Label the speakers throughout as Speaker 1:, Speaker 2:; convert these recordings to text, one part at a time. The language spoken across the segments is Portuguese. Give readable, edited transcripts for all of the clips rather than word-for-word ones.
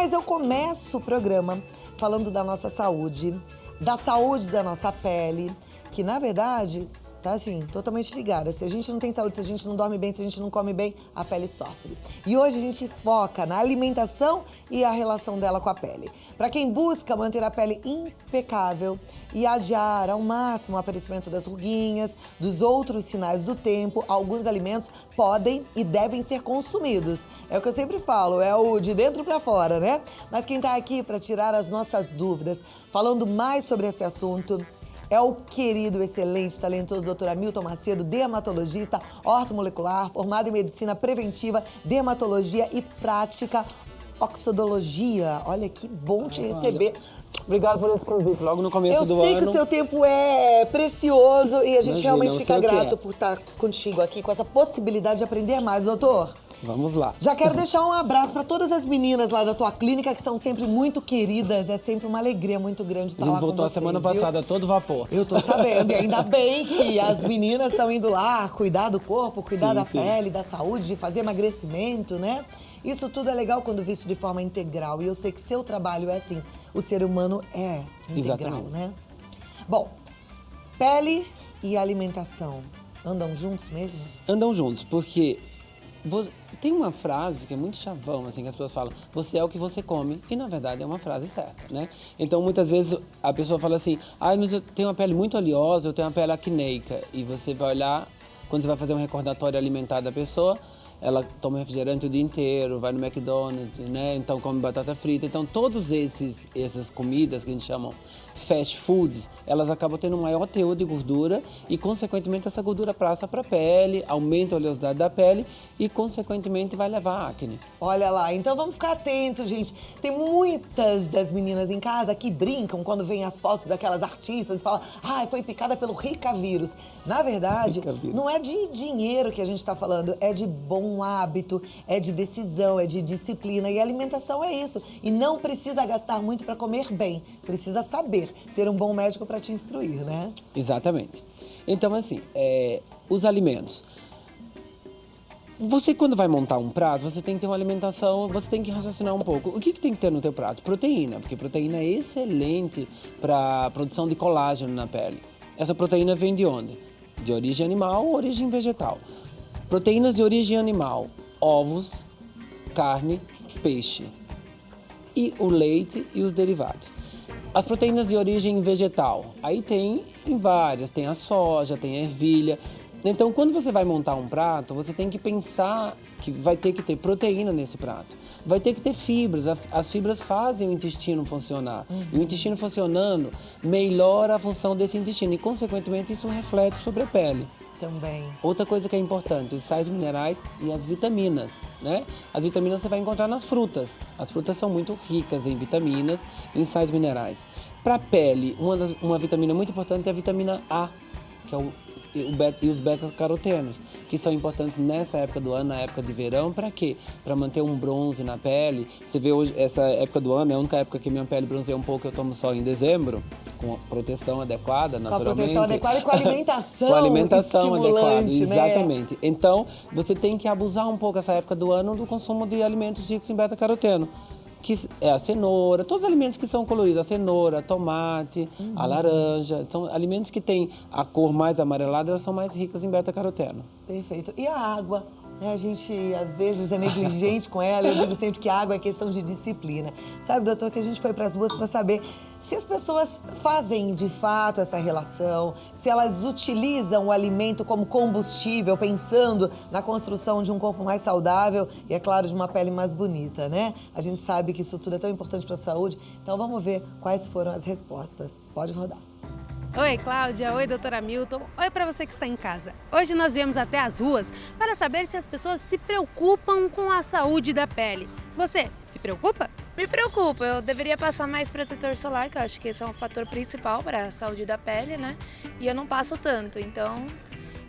Speaker 1: Mas eu começo o programa falando da nossa saúde, da saúde da nossa pele, que na verdade tá assim, totalmente ligada. Se a gente não tem saúde, se a gente não dorme bem, se a gente não come bem, a pele sofre. E hoje a gente foca na alimentação e a relação dela com a pele. Para quem busca manter a pele impecável e adiar ao máximo o aparecimento das ruguinhas, dos outros sinais do tempo, alguns alimentos podem e devem ser consumidos. É o que eu sempre falo, é o de dentro para fora, né? Mas quem tá aqui para tirar as nossas dúvidas, falando mais sobre esse assunto, é o querido, excelente, talentoso Dr. Hamilton Macedo, dermatologista, ortomolecular, formado em medicina preventiva, dermatologia e prática oxodologia. Olha que bom te receber.
Speaker 2: Obrigado por esse convite, logo no começo do ano.
Speaker 1: Eu sei que o seu tempo é precioso e a gente
Speaker 2: Imagina,
Speaker 1: realmente
Speaker 2: eu
Speaker 1: fica
Speaker 2: sei o que
Speaker 1: grato
Speaker 2: é.
Speaker 1: por estar contigo aqui, com essa possibilidade de aprender mais, doutor.
Speaker 2: Vamos lá.
Speaker 1: Já quero deixar um abraço para todas as meninas lá da tua clínica, que são sempre muito queridas. É sempre uma alegria muito grande estar
Speaker 2: A gente
Speaker 1: lá com
Speaker 2: voltou
Speaker 1: vocês,
Speaker 2: a semana
Speaker 1: viu?
Speaker 2: passada a todo vapor.
Speaker 1: Eu tô sabendo, e ainda bem que as meninas estão indo lá cuidar do corpo, cuidar
Speaker 2: Sim,
Speaker 1: da
Speaker 2: sim.
Speaker 1: pele, da saúde, de fazer emagrecimento, né? Isso tudo é legal quando visto de forma integral. E eu sei que seu trabalho é assim, o ser humano é integral,
Speaker 2: Exatamente.
Speaker 1: né? Bom, pele e alimentação andam juntos mesmo?
Speaker 2: Andam juntos, porque tem uma frase que é muito chavão, assim, que as pessoas falam, você é o que você come, e na verdade é uma frase certa, né? Então muitas vezes a pessoa fala assim, mas eu tenho uma pele muito oleosa, eu tenho uma pele acneica, e você vai olhar, quando você vai fazer um recordatório alimentar da pessoa, ela toma refrigerante o dia inteiro, vai no McDonald's, né? Então come batata frita. Então todas essas comidas que a gente chama fast foods, elas acabam tendo um maior teor de gordura e, consequentemente, essa gordura passa para a pele, aumenta a oleosidade da pele e, consequentemente, vai levar a acne.
Speaker 1: Olha lá, então vamos ficar atentos, gente. Tem muitas das meninas em casa que brincam quando vêm as fotos daquelas artistas e falam, foi picada pelo Rica vírus. Na verdade,
Speaker 2: Rica vírus.
Speaker 1: não é de dinheiro que a gente está falando, é de bom hábito, é de decisão, é de disciplina. E alimentação é isso. E não precisa gastar muito para comer bem, precisa saber, ter um bom médico para te instruir, né?
Speaker 2: Exatamente. Então, assim, os alimentos. Você, quando vai montar um prato, você tem que ter uma alimentação, você tem que raciocinar um pouco. O que tem que ter no teu prato? Proteína, porque proteína é excelente para a produção de colágeno na pele. Essa proteína vem de onde? De origem animal ou origem vegetal. Proteínas de origem animal, ovos, carne, peixe. E o leite e os derivados. As proteínas de origem vegetal, aí tem em várias, tem a soja, tem a ervilha. Então, quando você vai montar um prato, você tem que pensar que vai ter que ter proteína nesse prato. Vai ter que ter fibras, as fibras fazem o intestino funcionar. E o intestino funcionando melhora a função desse intestino e, consequentemente, isso reflete sobre a pele.
Speaker 1: Também.
Speaker 2: Outra coisa que é importante, os sais minerais e as vitaminas, né? As vitaminas você vai encontrar nas frutas. As frutas são muito ricas em vitaminas e em sais minerais. Para a pele, uma vitamina muito importante é a vitamina A, que é e os beta-carotenos, que são importantes nessa época do ano, na época de verão, para quê? Para manter um bronze na pele. Você vê hoje, essa época do ano é a única época que minha pele bronzeia um pouco, eu tomo sol em dezembro, com a proteção adequada, naturalmente.
Speaker 1: Com a proteção adequada e com a alimentação
Speaker 2: com a alimentação adequada,
Speaker 1: estimulante, né?
Speaker 2: exatamente. Então, você tem que abusar um pouco essa época do ano do consumo de alimentos ricos em beta-caroteno, que é a cenoura, todos os alimentos que são coloridos, a cenoura, a tomate, a laranja, são alimentos que têm a cor mais amarelada, elas são mais ricas em beta-caroteno.
Speaker 1: Perfeito. E a água? A gente, às vezes, é negligente com ela. Eu digo sempre que a água é questão de disciplina. Sabe, doutor, que a gente foi para as ruas para saber se as pessoas fazem, de fato, essa relação, se elas utilizam o alimento como combustível, pensando na construção de um corpo mais saudável e, é claro, de uma pele mais bonita, né? A gente sabe que isso tudo é tão importante para a saúde. Então, vamos ver quais foram as respostas. Pode rodar.
Speaker 3: Oi, Cláudia. Oi, doutora Hamilton. Oi para você que está em casa. Hoje nós viemos até as ruas para saber se as pessoas se preocupam com a saúde da pele. Você se preocupa?
Speaker 4: Me preocupa, eu deveria passar mais protetor solar, que eu acho que esse é um fator principal para a saúde da pele, né? E eu não passo tanto, então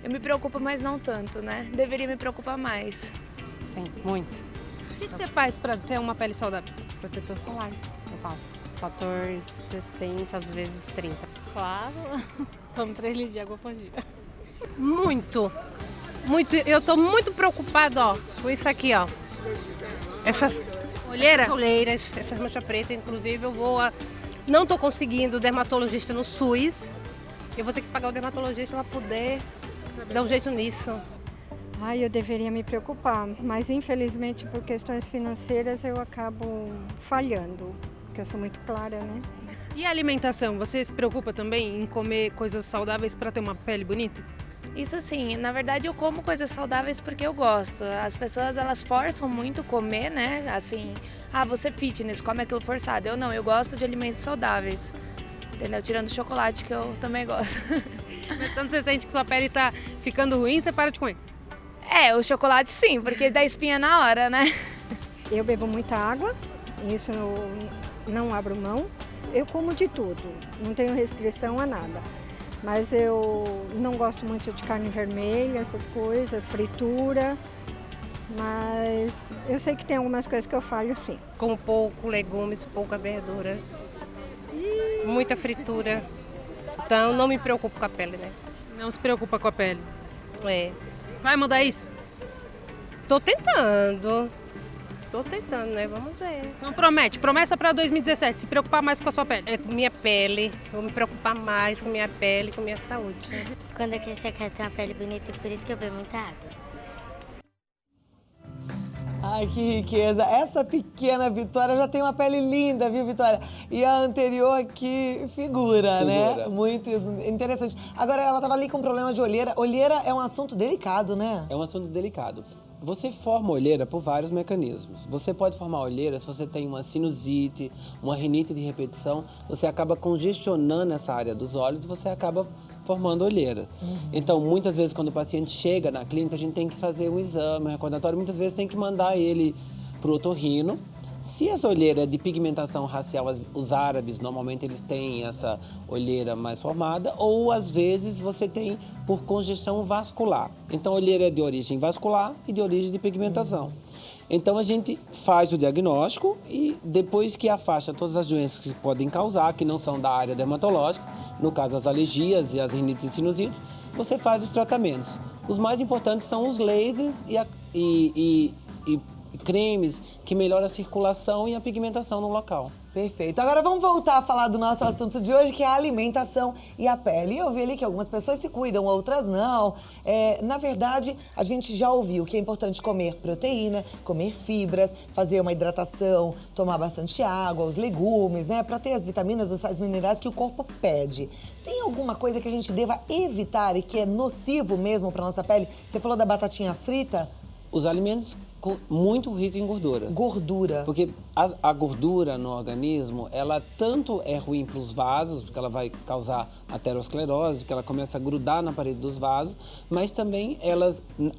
Speaker 4: eu me preocupo, mas não tanto, né? Deveria me preocupar mais.
Speaker 5: Sim, muito.
Speaker 3: O que você faz para ter uma pele saudável?
Speaker 5: Protetor solar, eu passo. Fator 60, às vezes 30.
Speaker 6: Claro, tomo 3 litros de água por dia.
Speaker 7: Muito. Eu tô muito preocupada, ó, com isso aqui, ó.
Speaker 3: Olheira?
Speaker 7: Olheiras, essas manchas pretas, inclusive não estou conseguindo dermatologista no SUS. Eu vou ter que pagar o dermatologista para poder dar um jeito nisso.
Speaker 8: Eu deveria me preocupar, mas infelizmente por questões financeiras eu acabo falhando, porque eu sou muito clara, né?
Speaker 3: E a alimentação? Você se preocupa também em comer coisas saudáveis para ter uma pele bonita?
Speaker 4: Isso sim, na verdade eu como coisas saudáveis porque eu gosto. As pessoas elas forçam muito comer, né? Assim, você fitness, come aquilo forçado. Eu não, eu gosto de alimentos saudáveis. Entendeu? Tirando o chocolate que eu também gosto.
Speaker 3: Mas quando você sente que sua pele tá ficando ruim, você para de comer?
Speaker 4: O chocolate sim, porque dá espinha na hora, né?
Speaker 8: Eu bebo muita água, isso eu não abro mão. Eu como de tudo, não tenho restrição a nada. Mas eu não gosto muito de carne vermelha, essas coisas, fritura. Mas eu sei que tem algumas coisas que eu falho sim.
Speaker 7: Como pouco legumes, pouca verdura, muita fritura. Então não me preocupo com a pele, né?
Speaker 3: Não se preocupa com a pele. Vai mudar isso?
Speaker 7: Tô tentando, né? Vamos ver.
Speaker 3: Então promete, promessa para 2017, se preocupar mais com a sua pele.
Speaker 7: Com minha pele, vou me preocupar mais com minha pele, com minha saúde.
Speaker 9: Quando eu crescer, eu quero ter uma pele bonita, por isso que eu bebo muita água.
Speaker 1: Ai, que riqueza. Essa pequena Vitória já tem uma pele linda, viu, Vitória? E a anterior aqui, figura, né? Muito interessante. Agora, ela estava ali com problema de olheira. Olheira é um assunto delicado, né?
Speaker 2: É um assunto delicado. Você forma olheira por vários mecanismos. Você pode formar olheira se você tem uma sinusite, uma rinite de repetição, você acaba congestionando essa área dos olhos e você acaba formando olheira. Então, muitas vezes, quando o paciente chega na clínica, a gente tem que fazer um exame, um recordatório, muitas vezes tem que mandar ele para o otorrino. Se essa olheira é de pigmentação racial, os árabes, normalmente eles têm essa olheira mais formada, ou às vezes você tem por congestão vascular. Então, a olheira é de origem vascular e de origem de pigmentação. Então, a gente faz o diagnóstico e depois que afasta todas as doenças que podem causar, que não são da área dermatológica, no caso as alergias e as rinites e sinusites, você faz os tratamentos. Os mais importantes são os lasers e cremes que melhoram a circulação e a pigmentação no local.
Speaker 1: Perfeito. Agora vamos voltar a falar do nosso assunto de hoje, que é a alimentação e a pele. Eu vi ali que algumas pessoas se cuidam, outras não. Na verdade, a gente já ouviu que é importante comer proteína, comer fibras, fazer uma hidratação, tomar bastante água, os legumes, né? Para ter as vitaminas, os sais minerais que o corpo pede. Tem alguma coisa que a gente deva evitar e que é nocivo mesmo para nossa pele? Você falou da batatinha frita?
Speaker 2: Os alimentos muito ricos em gordura.
Speaker 1: Gordura.
Speaker 2: Porque a gordura no organismo, ela tanto é ruim para os vasos, porque ela vai causar aterosclerose, que ela começa a grudar na parede dos vasos, mas também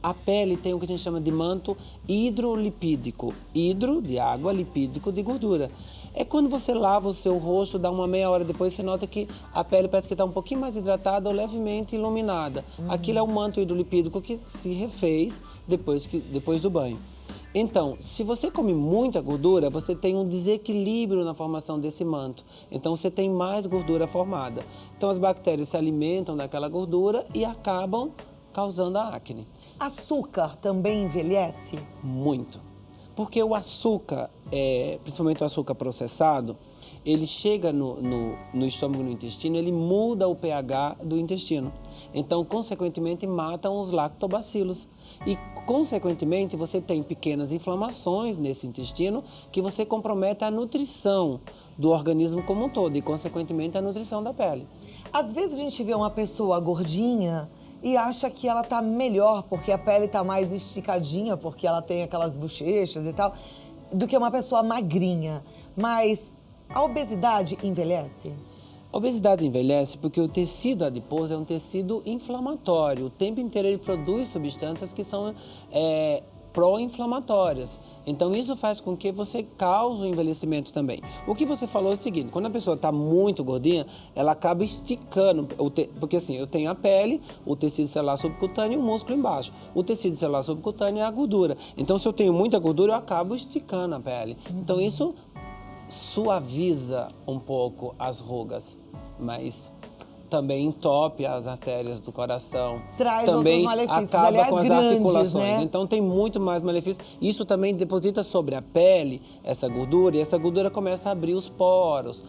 Speaker 2: a pele tem o que a gente chama de manto hidrolipídico. Hidro, de água, lipídico, de gordura. É quando você lava o seu rosto, dá uma meia hora depois, você nota que a pele parece que está um pouquinho mais hidratada ou levemente iluminada. Aquilo é o manto hidrolipídico que se refez depois do banho. Então, se você come muita gordura, você tem um desequilíbrio na formação desse manto. Então, você tem mais gordura formada. Então, as bactérias se alimentam daquela gordura e acabam causando a acne.
Speaker 1: Açúcar também envelhece?
Speaker 2: Muito. Porque o açúcar, principalmente o açúcar processado, ele chega no estômago, no intestino, ele muda o pH do intestino. Então, consequentemente, matam os lactobacilos. E, consequentemente, você tem pequenas inflamações nesse intestino que você compromete a nutrição do organismo como um todo e, consequentemente, a nutrição da pele.
Speaker 1: Às vezes a gente vê uma pessoa gordinha e acha que ela tá melhor porque a pele tá mais esticadinha, porque ela tem aquelas bochechas e tal, do que uma pessoa magrinha. Mas a obesidade envelhece?
Speaker 2: A obesidade envelhece porque o tecido adiposo é um tecido inflamatório. O tempo inteiro ele produz substâncias que são pró-inflamatórias. Então, isso faz com que você cause o envelhecimento também. O que você falou é o seguinte, quando a pessoa está muito gordinha, ela acaba esticando, porque assim, eu tenho a pele, o tecido celular subcutâneo e o músculo embaixo. O tecido celular subcutâneo é a gordura. Então, se eu tenho muita gordura, eu acabo esticando a pele. Então, isso suaviza um pouco as rugas, mas também entope as artérias do coração.
Speaker 1: Traz
Speaker 2: também
Speaker 1: outros malefícios,
Speaker 2: acaba
Speaker 1: aliás,
Speaker 2: com as
Speaker 1: grandes,
Speaker 2: articulações.
Speaker 1: né?
Speaker 2: Então tem muito mais malefícios. Isso também deposita sobre a pele essa gordura, e essa gordura começa a abrir os poros.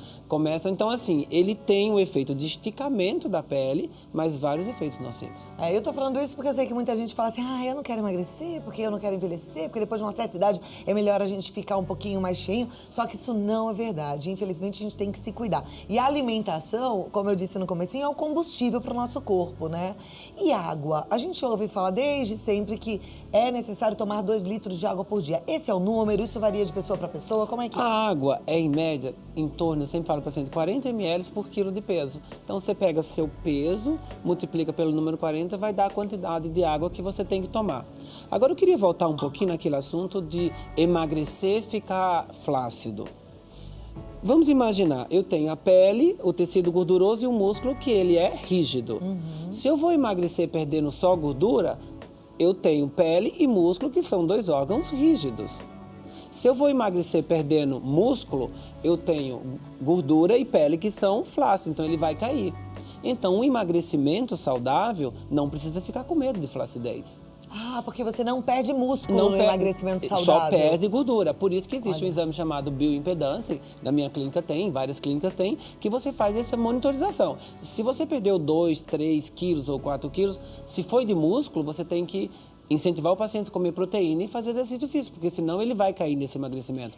Speaker 2: Então assim, ele tem um efeito de esticamento da pele, mas vários efeitos nocivos.
Speaker 1: Eu tô falando isso porque eu sei que muita gente fala assim, eu não quero emagrecer, porque eu não quero envelhecer, porque depois de uma certa idade é melhor a gente ficar um pouquinho mais cheio. Só que isso não é verdade. Infelizmente, a gente tem que se cuidar. E a alimentação, como eu disse no comecinho, é o combustível para o nosso corpo, né? E água? A gente ouve falar desde sempre que é necessário tomar 2 litros de água por dia. Esse é o número? Isso varia de pessoa para pessoa? Como é que é?
Speaker 2: A água é, em média, em torno, eu sempre falo para o paciente, 40 ml por quilo de peso. Então, você pega seu peso, multiplica pelo número 40, vai dar a quantidade de água que você tem que tomar. Agora, eu queria voltar um pouquinho naquele assunto de emagrecer, ficar flácido. Vamos imaginar, eu tenho a pele, o tecido gorduroso e o músculo que ele é rígido. Se eu vou emagrecer perdendo só gordura, eu tenho pele e músculo que são 2 órgãos rígidos. Se eu vou emagrecer perdendo músculo, eu tenho gordura e pele que são flácidos, então ele vai cair. Então, um emagrecimento saudável não precisa ficar com medo de flacidez.
Speaker 1: Porque você não perde músculo no emagrecimento saudável.
Speaker 2: Só perde gordura. Por isso que existe um exame chamado bioimpedância, na minha clínica tem, várias clínicas têm, que você faz essa monitorização. Se você perdeu 2, 3 quilos ou 4 quilos, se foi de músculo, você tem que incentivar o paciente a comer proteína e fazer exercício físico, porque senão ele vai cair nesse emagrecimento.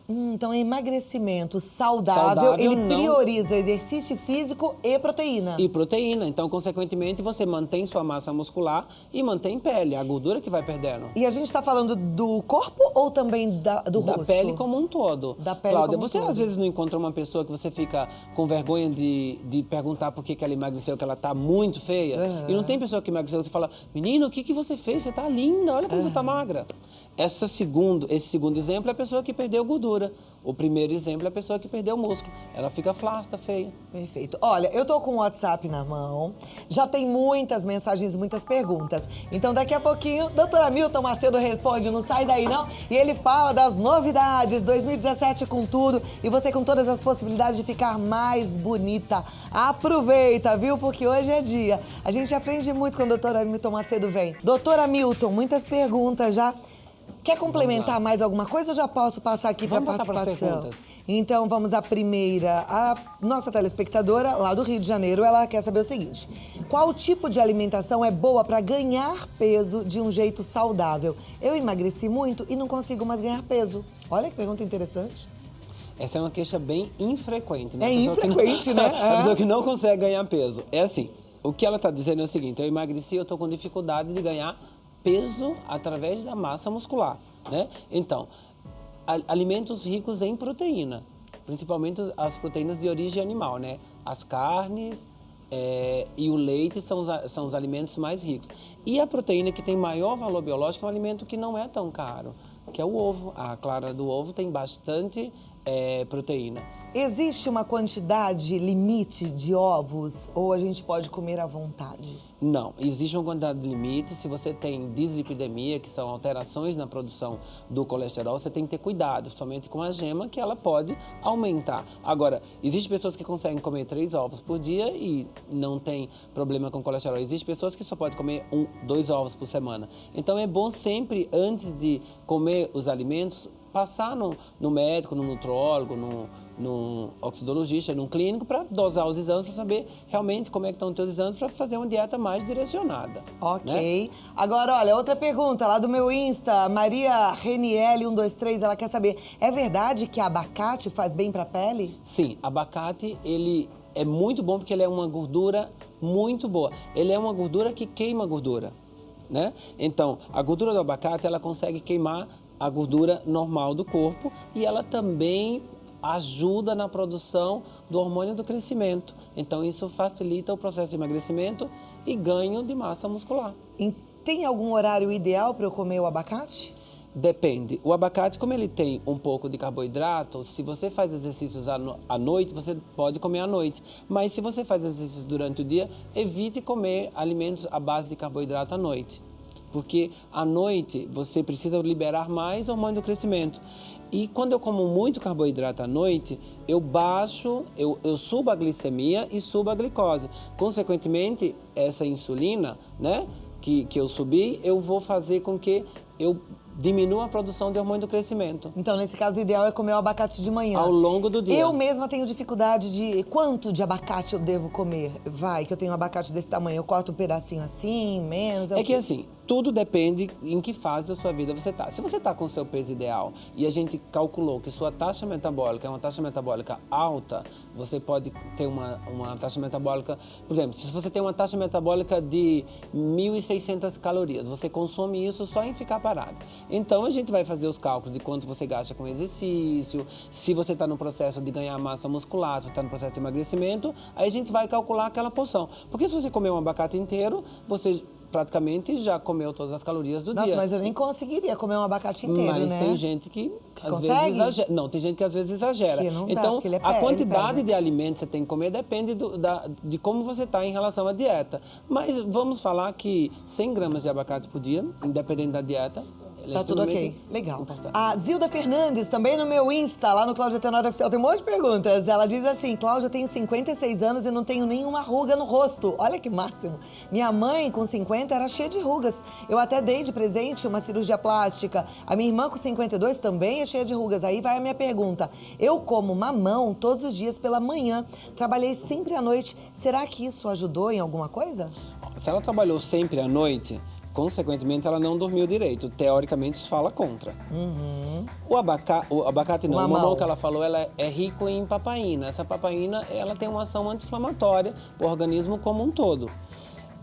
Speaker 1: Então, emagrecimento saudável ele prioriza exercício físico e proteína.
Speaker 2: E proteína. Então, consequentemente, você mantém sua massa muscular e mantém pele, a gordura que vai perdendo.
Speaker 1: E a gente está falando do corpo ou também do rosto?
Speaker 2: Da pele como um todo.
Speaker 1: Da pele
Speaker 2: Cláudia,
Speaker 1: como um
Speaker 2: você
Speaker 1: todo.
Speaker 2: às vezes não encontra uma pessoa que você fica com vergonha de perguntar por que ela emagreceu, que ela tá muito feia. E não tem pessoa que emagreceu, você fala, menino, o que você fez? Você tá linda, olha como você tá magra. Esse segundo exemplo é a pessoa que perdeu gordura. O primeiro exemplo é a pessoa que perdeu músculo. Ela fica flácida, feia.
Speaker 1: Perfeito. Olha, eu tô com o WhatsApp na mão. Já tem muitas mensagens, muitas perguntas. Então, daqui a pouquinho, doutora Milton Macedo responde. Não sai daí, não. E ele fala das novidades, 2017 com tudo. E você com todas as possibilidades de ficar mais bonita. Aproveita, viu? Porque hoje é dia. A gente aprende muito quando a doutora Milton Macedo vem. Doutora Milton, muitas perguntas já. Quer complementar mais alguma coisa ou já posso passar aqui para a participação? Então, vamos à primeira. A nossa telespectadora, lá do Rio de Janeiro, ela quer saber o seguinte. Qual tipo de alimentação é boa para ganhar peso de um jeito saudável? Eu emagreci muito e não consigo mais ganhar peso. Olha que pergunta interessante.
Speaker 2: Essa é uma queixa bem infrequente, né?
Speaker 1: É infrequente, né?
Speaker 2: A pessoa que não consegue ganhar peso. É assim, o que ela está dizendo é o seguinte, eu emagreci, eu estou com dificuldade de ganhar peso através da massa muscular, né? Então, alimentos ricos em proteína, principalmente as proteínas de origem animal, né? As carnes e o leite são os alimentos mais ricos. E a proteína que tem maior valor biológico é um alimento que não é tão caro, que é o ovo. A clara do ovo tem bastante proteína.
Speaker 1: Existe uma quantidade limite de ovos ou a gente pode comer à vontade?
Speaker 2: Não, existe uma quantidade de limite. Se você tem dislipidemia, que são alterações na produção do colesterol, você tem que ter cuidado, somente com a gema, que ela pode aumentar. Agora, existem pessoas que conseguem comer 3 ovos por dia e não tem problema com colesterol. Existem pessoas que só podem comer 2 ovos por semana. Então, é bom sempre, antes de comer os alimentos, passar no médico, no nutrólogo, no oxidologista, num clínico, para dosar os exames, para saber realmente como é que estão os teus exames, para fazer uma dieta mais direcionada.
Speaker 1: Ok.
Speaker 2: Né?
Speaker 1: Agora, olha, outra pergunta lá do meu Insta, Maria Reniele 123, ela quer saber, é verdade que abacate faz bem para a pele?
Speaker 2: Sim, abacate, ele é muito bom porque ele é uma gordura muito boa. Ele é uma gordura que queima gordura, né? Então, a gordura do abacate, ela consegue queimar a gordura normal do corpo e ela também ajuda na produção do hormônio do crescimento. Então, isso facilita o processo de emagrecimento e ganho de massa muscular.
Speaker 1: E tem algum horário ideal para eu comer o abacate?
Speaker 2: Depende. O abacate, como ele tem um pouco de carboidrato, se você faz exercícios à noite, você pode comer à noite. Mas se você faz exercícios durante o dia, evite comer alimentos à base de carboidrato à noite. porque à noite você precisa liberar mais hormônio do crescimento. E quando eu como muito carboidrato à noite, eu subo a glicemia e subo a glicose. Consequentemente, essa insulina, né, que eu subi, eu vou fazer com que eu diminua a produção de hormônio do crescimento.
Speaker 1: Então, nesse caso, o ideal é comer o abacate de manhã.
Speaker 2: Ao longo do dia.
Speaker 1: Eu mesma tenho dificuldade de quanto de abacate eu devo comer. Vai, que eu tenho um abacate desse tamanho. Eu corto um pedacinho assim, menos.
Speaker 2: É que assim, tudo depende em que fase da sua vida você está. Se você está com o seu peso ideal e a gente calculou que sua taxa metabólica é uma taxa metabólica alta, você pode ter uma taxa metabólica... Por exemplo, se você tem uma taxa metabólica de 1.600 calorias, você consome isso só em ficar parado. Então, a gente vai fazer os cálculos de quanto você gasta com exercício, se você está no processo de ganhar massa muscular, se você está no processo de emagrecimento, aí a gente vai calcular aquela porção. Porque se você comer um abacate inteiro, você praticamente já comeu todas as calorias do dia.
Speaker 1: Nossa, mas eu nem conseguiria comer um abacate inteiro,
Speaker 2: mas
Speaker 1: né?
Speaker 2: tem gente que às
Speaker 1: consegue?
Speaker 2: vezes exagera. Não, tem gente que às vezes exagera.
Speaker 1: Que não dá,
Speaker 2: então,
Speaker 1: porque ele
Speaker 2: a quantidade
Speaker 1: pesa.
Speaker 2: de alimentos que você tem que comer depende de como você está em relação à dieta. Mas vamos falar que 100 gramas de abacate por dia, independente da dieta, ele é
Speaker 1: Tá tudo ok.
Speaker 2: extremamente
Speaker 1: Legal.
Speaker 2: importante.
Speaker 1: A Zilda Fernandes, também no meu Insta, lá no Cláudia Tenório Oficial, tem um monte de perguntas. Ela diz assim: Cláudia, eu tenho 56 anos e não tenho nenhuma ruga no rosto. Olha que máximo. Minha mãe, com 50, era cheia de rugas. Eu até dei de presente uma cirurgia plástica. A minha irmã, com 52, também é cheia de rugas. Aí vai a minha pergunta. Eu como mamão todos os dias pela manhã. Trabalhei sempre à noite. Será que isso ajudou em alguma coisa?
Speaker 2: Se ela trabalhou sempre à noite, consequentemente ela não dormiu direito. Teoricamente isso fala contra. O abacate não, o mamão que ela falou, ela é rico em papaína. Essa papaína, ela tem uma ação anti-inflamatória para o organismo como um todo.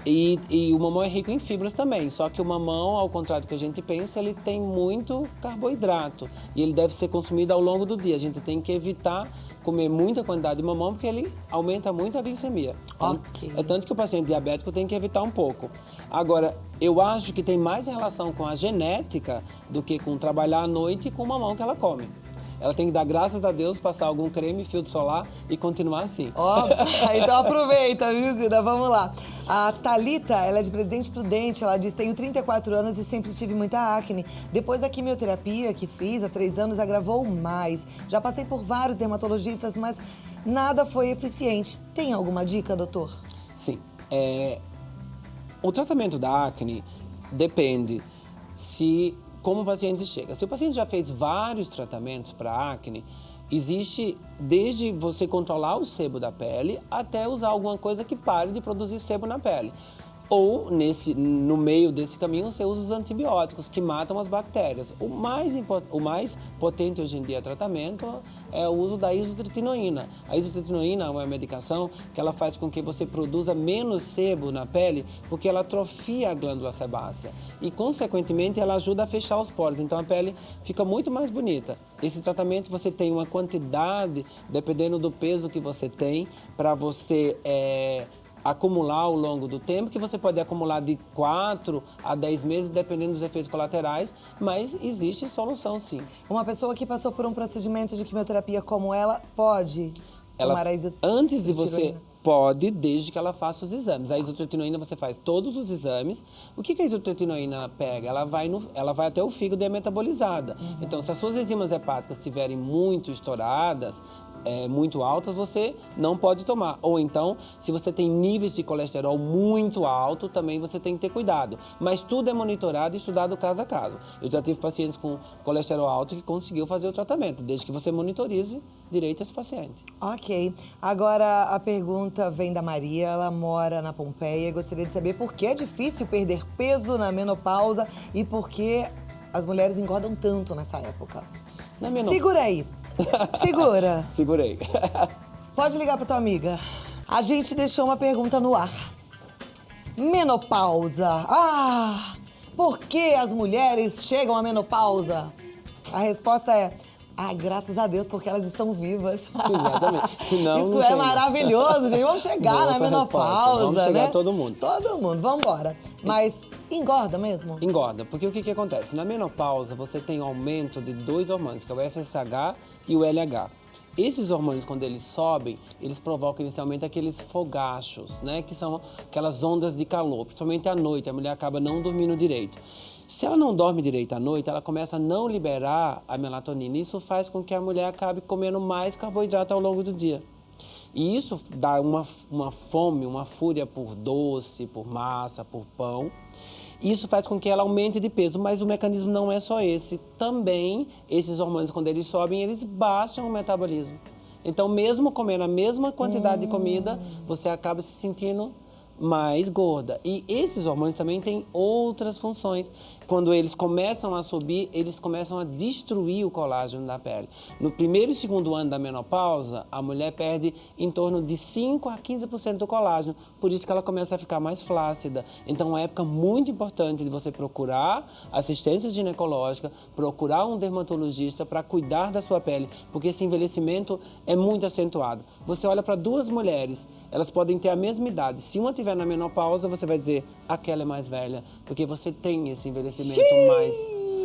Speaker 2: E o mamão é rico em fibras também, só que o mamão, ao contrário do que a gente pensa, ele tem muito carboidrato e ele deve ser consumido ao longo do dia. A gente tem que evitar comer muita quantidade de mamão porque ele aumenta muito a glicemia.
Speaker 1: Ok.
Speaker 2: É tanto que o paciente diabético tem que evitar um pouco. Agora, eu acho que tem mais relação com a genética do que com trabalhar à noite e com o mamão que ela come. Ela tem que dar graças a Deus, passar algum creme, filtro solar e continuar assim.
Speaker 1: Ó, então aproveita, viu, Zilda? Vamos lá. A Thalita, ela é de Presidente Prudente, ela diz: tenho 34 anos e sempre tive muita acne. Depois da quimioterapia que fiz há 3 anos, agravou mais. Já passei por vários dermatologistas, mas nada foi eficiente. Tem alguma dica, doutor?
Speaker 2: Sim. O tratamento da acne depende como o paciente chega. Se o paciente já fez vários tratamentos para acne, existe desde você controlar o sebo da pele até usar alguma coisa que pare de produzir sebo na pele. Ou, no meio desse caminho, você usa os antibióticos que matam as bactérias. O mais potente hoje em dia tratamento é o uso da isotretinoína. A isotretinoína é uma medicação que ela faz com que você produza menos sebo na pele, porque ela atrofia a glândula sebácea. E, consequentemente, ela ajuda a fechar os poros. Então, a pele fica muito mais bonita. Esse tratamento você tem uma quantidade, dependendo do peso que você tem, para você acumular ao longo do tempo, que você pode acumular de 4 a 10 meses, dependendo dos efeitos colaterais, mas existe solução sim.
Speaker 1: Uma pessoa que passou por um procedimento de quimioterapia como ela pode tomar a isotretinoína?
Speaker 2: Antes de você... Pode, desde que ela faça os exames. A isotretinoína você faz todos os exames. O que a isotretinoína pega? Ela vai até o fígado e é metabolizada. Então, se as suas enzimas hepáticas estiverem muito estouradas, muito altas, você não pode tomar. Ou então, se você tem níveis de colesterol muito alto, também você tem que ter cuidado. Mas tudo é monitorado e estudado caso a caso. Eu já tive pacientes com colesterol alto que conseguiu fazer o tratamento, desde que você monitorize direito esse paciente.
Speaker 1: Ok. Agora a pergunta vem da Maria, ela mora na Pompeia e gostaria de saber por que é difícil perder peso na menopausa e por que as mulheres engordam tanto nessa época. Segura aí. Segura.
Speaker 2: Segurei.
Speaker 1: Pode ligar pra tua amiga. A gente deixou uma pergunta no ar. Menopausa. Por que as mulheres chegam à menopausa? A resposta é: graças a Deus, porque elas estão vivas.
Speaker 2: Exatamente. Senão,
Speaker 1: isso é maravilhoso, gente. Vamos chegar na menopausa,
Speaker 2: Vamos chegar
Speaker 1: né?
Speaker 2: todo mundo.
Speaker 1: Todo mundo, vamos embora. Mas engorda mesmo?
Speaker 2: Engorda, porque o que acontece? Na menopausa, você tem um aumento de 2 hormônios, que é o FSH e o LH. Esses hormônios, quando eles sobem, eles provocam inicialmente aqueles fogachos, né? Que são aquelas ondas de calor, principalmente à noite, a mulher acaba não dormindo direito. Se ela não dorme direito à noite, ela começa a não liberar a melatonina. Isso faz com que a mulher acabe comendo mais carboidrato ao longo do dia. E isso dá uma fome, uma fúria por doce, por massa, por pão. Isso faz com que ela aumente de peso, mas o mecanismo não é só esse. Também, esses hormônios, quando eles sobem, eles baixam o metabolismo. Então, mesmo comendo a mesma quantidade de comida, você acaba se sentindo mais gorda. E esses hormônios também têm outras funções. Quando eles começam a subir, eles começam a destruir o colágeno da pele. No primeiro e segundo ano da menopausa, a mulher perde em torno de 5 a 15% do colágeno. Por isso que ela começa a ficar mais flácida. Então, é uma época muito importante de você procurar assistência ginecológica, procurar um dermatologista para cuidar da sua pele, porque esse envelhecimento é muito acentuado. Você olha para duas mulheres, elas podem ter a mesma idade. Se uma estiver na menopausa, você vai dizer, aquela é mais velha, porque você tem esse envelhecimento mais,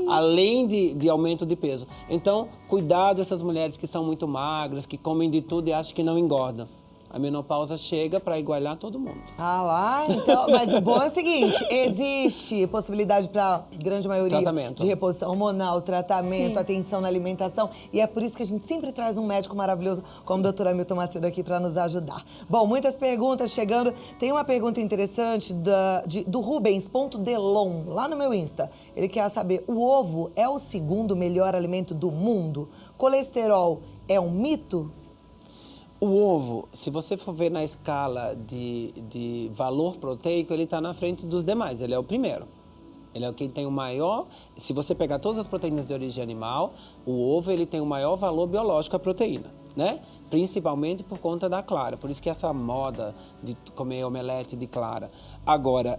Speaker 2: além de aumento de peso. Então, cuidado dessas mulheres que são muito magras, que comem de tudo e acham que não engordam. A menopausa chega para igualar todo mundo.
Speaker 1: Ah lá, então, mas o bom é o seguinte, existe possibilidade para grande maioria de reposição hormonal, tratamento, atenção na alimentação, e é por isso que a gente sempre traz um médico maravilhoso como o doutor Hamilton Macedo aqui para nos ajudar. Bom, muitas perguntas chegando. Tem uma pergunta interessante do Rubens.delon, lá no meu Insta. Ele quer saber, o ovo é o segundo melhor alimento do mundo? Colesterol é um mito?
Speaker 2: O ovo, se você for ver na escala de valor proteico, ele está na frente dos demais, ele é o primeiro. Ele é quem tem o maior, se você pegar todas as proteínas de origem animal, o ovo ele tem o maior valor biológico à proteína, né? Principalmente por conta da clara, por isso que essa moda de comer omelete de clara. Agora,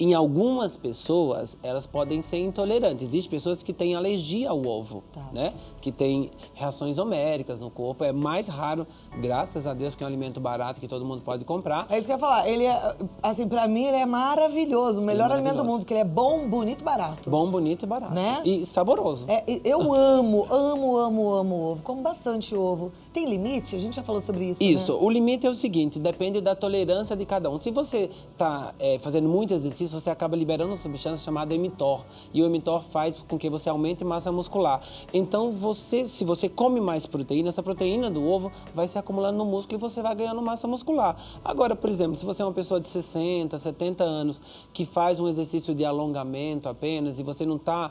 Speaker 2: em algumas pessoas, elas podem ser intolerantes. Existem pessoas que têm alergia ao ovo, né? Que têm reações homéricas no corpo. É mais raro, graças a Deus, porque é um alimento barato que todo mundo pode comprar.
Speaker 1: É isso que eu ia falar. Ele é, assim, pra mim, ele é maravilhoso. O melhor alimento do mundo, porque ele é bom, bonito e barato.
Speaker 2: Bom, bonito e barato.
Speaker 1: Né?
Speaker 2: E saboroso.
Speaker 1: Eu amo ovo. Como bastante ovo. Tem limite? A gente já falou sobre isso,
Speaker 2: Isso.
Speaker 1: Né?
Speaker 2: O limite é o seguinte, depende da tolerância de cada um. Se você está fazendo muito exercício, você acaba liberando uma substância chamada mTOR. E o mTOR faz com que você aumente massa muscular. Então, se você come mais proteína, essa proteína do ovo vai se acumulando no músculo e você vai ganhando massa muscular. Agora, por exemplo, se você é uma pessoa de 60, 70 anos que faz um exercício de alongamento apenas e você não está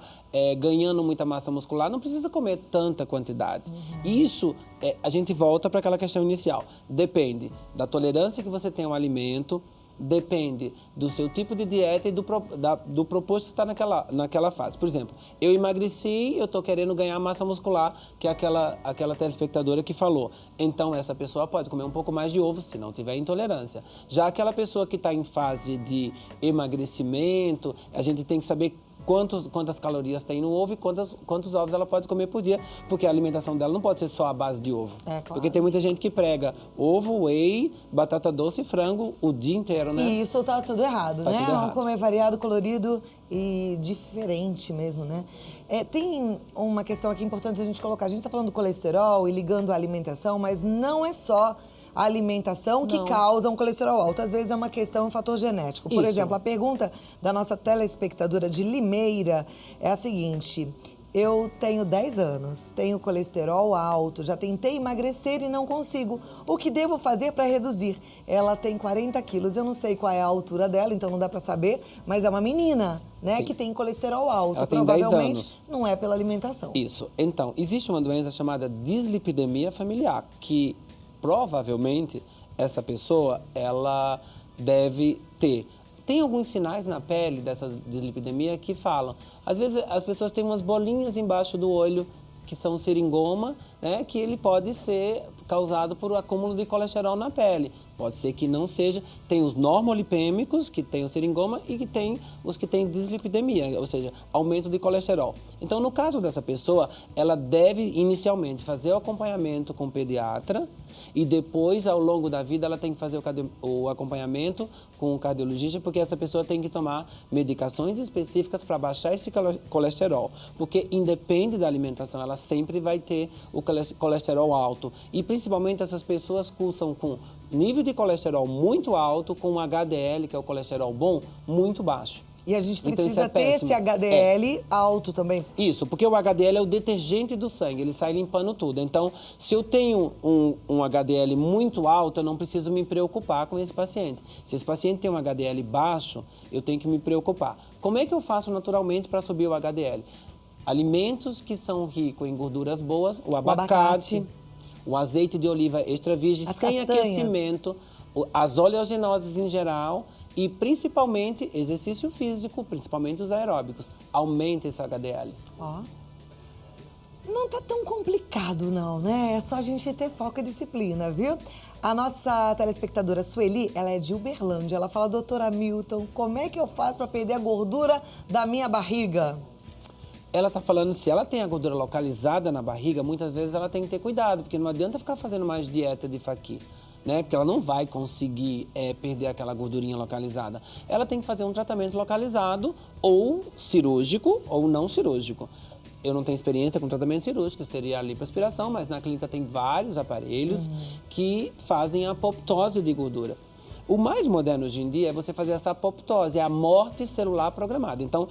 Speaker 2: ganhando muita massa muscular, não precisa comer tanta quantidade. Isso, a gente volta para aquela questão inicial. Depende da tolerância que você tem ao alimento, depende do seu tipo de dieta e do proposto que está naquela fase. Por exemplo, eu emagreci, eu estou querendo ganhar massa muscular, que é aquela telespectadora que falou. Então, essa pessoa pode comer um pouco mais de ovo, se não tiver intolerância. Já aquela pessoa que está em fase de emagrecimento, a gente tem que saber quantas calorias tem no ovo e quantos ovos ela pode comer por dia, porque a alimentação dela não pode ser só a base de ovo.
Speaker 1: Claro.
Speaker 2: Porque tem muita gente que prega ovo, whey, batata doce e frango o dia inteiro, né?
Speaker 1: E isso tá tudo errado, né?
Speaker 2: Tudo errado.
Speaker 1: Vamos comer variado, colorido e diferente mesmo, né? Tem uma questão aqui importante a gente colocar. A gente tá falando do colesterol e ligando à alimentação, mas não é só a alimentação que causa um colesterol alto. Às vezes é uma questão, um fator genético. Por exemplo, a pergunta da nossa telespectadora de Limeira é a seguinte: eu tenho 10 anos, tenho colesterol alto, já tentei emagrecer e não consigo. O que devo fazer para reduzir? Ela tem 40 quilos, eu não sei qual é a altura dela, então não dá para saber, mas é uma menina, né, que tem colesterol alto.
Speaker 2: Ela tem 10
Speaker 1: Provavelmente
Speaker 2: anos.
Speaker 1: não é pela alimentação.
Speaker 2: Isso. Então, existe uma doença chamada dislipidemia familiar, que provavelmente essa pessoa, ela deve ter. Tem alguns sinais na pele dessa dislipidemia que falam. Às vezes as pessoas têm umas bolinhas embaixo do olho que são seringoma, né, que ele pode ser causado por acúmulo de colesterol na pele. Pode ser que não seja. Tem os normolipêmicos, que tem o seringoma, e que tem os que têm dislipidemia, ou seja, aumento de colesterol. Então, no caso dessa pessoa, ela deve inicialmente fazer o acompanhamento com o pediatra e depois, ao longo da vida, ela tem que fazer o acompanhamento com o cardiologista, porque essa pessoa tem que tomar medicações específicas para baixar esse colesterol. Porque independe da alimentação, ela sempre vai ter o colesterol alto. E principalmente essas pessoas cursam com nível de colesterol muito alto, com um HDL, que é o colesterol bom, muito baixo.
Speaker 1: E a gente
Speaker 2: Então,
Speaker 1: precisa
Speaker 2: isso é
Speaker 1: ter esse
Speaker 2: péssimo.
Speaker 1: HDL alto também.
Speaker 2: Isso, porque o HDL é o detergente do sangue, ele sai limpando tudo. Então, se eu tenho um HDL muito alto, eu não preciso me preocupar com esse paciente. Se esse paciente tem um HDL baixo, eu tenho que me preocupar. Como é que eu faço naturalmente para subir o HDL? Alimentos que são ricos em gorduras boas, o abacate, o azeite de oliva extra virgem,
Speaker 1: As
Speaker 2: sem
Speaker 1: castanhas.
Speaker 2: aquecimento, as oleaginosas em geral e principalmente exercício físico, principalmente os aeróbicos. Aumenta esse HDL.
Speaker 1: Ó. Não tá tão complicado não, né? É só a gente ter foco e disciplina, viu? A nossa telespectadora Sueli, ela é de Uberlândia. Ela fala, doutora Milton, como é que eu faço para perder a gordura da minha barriga?
Speaker 2: Ela está falando, se ela tem a gordura localizada na barriga, muitas vezes ela tem que ter cuidado, porque não adianta ficar fazendo mais dieta de faqui, né? Porque ela não vai conseguir perder aquela gordurinha localizada. Ela tem que fazer um tratamento localizado, ou cirúrgico, ou não cirúrgico. Eu não tenho experiência com tratamento cirúrgico, seria a lipoaspiração, mas na clínica tem vários aparelhos que fazem a apoptose de gordura. O mais moderno hoje em dia é você fazer essa apoptose, é a morte celular programada. Então,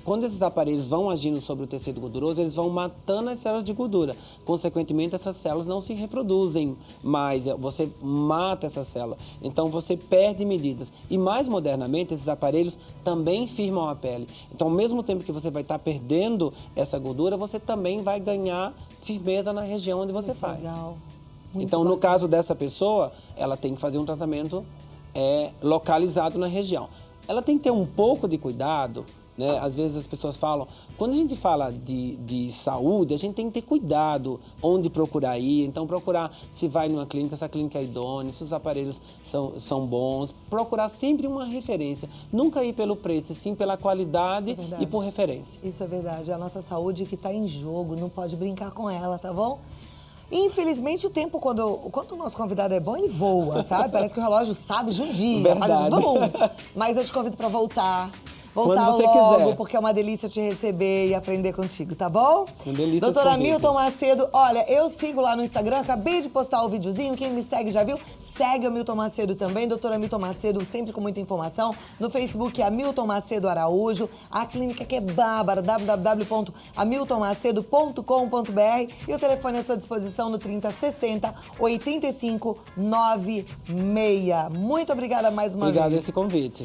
Speaker 2: quando esses aparelhos vão agindo sobre o tecido gorduroso, eles vão matando as células de gordura. Consequentemente, essas células não se reproduzem mais, você mata essa célula. Então, você perde medidas. E mais modernamente, esses aparelhos também firmam a pele. Então, ao mesmo tempo que você vai estar perdendo essa gordura, você também vai ganhar firmeza na região onde você faz.
Speaker 1: Legal.
Speaker 2: Então, no caso dessa pessoa, ela tem que fazer um tratamento localizado na região. Ela tem que ter um pouco de cuidado, né? Às vezes as pessoas falam, quando a gente fala de saúde, a gente tem que ter cuidado onde procurar ir. Então, procurar se vai numa clínica, se a clínica é idônea, se os aparelhos são bons. Procurar sempre uma referência. Nunca ir pelo preço, sim pela qualidade e por referência.
Speaker 1: Isso é verdade. É a nossa saúde que está em jogo, não pode brincar com ela, tá bom? Infelizmente, o tempo, quando o nosso convidado é bom, ele voa, sabe? Parece que o relógio sabe de um dia, faz bum! Mas eu te convido para voltar
Speaker 2: Quando você
Speaker 1: logo,
Speaker 2: quiser.
Speaker 1: porque é uma delícia te receber e aprender contigo, tá bom?
Speaker 2: Uma delícia.
Speaker 1: Doutora Milton Macedo, olha, eu sigo lá no Instagram, acabei de postar o videozinho, quem me segue já viu? Segue o Milton Macedo também, doutora Milton Macedo, sempre com muita informação. No Facebook é a Milton Macedo Araújo, a clínica que é bárbara, www.amiltonmacedo.com.br e o telefone à sua disposição no 3060 8596. Muito obrigada mais uma vez.
Speaker 2: Obrigado esse convite.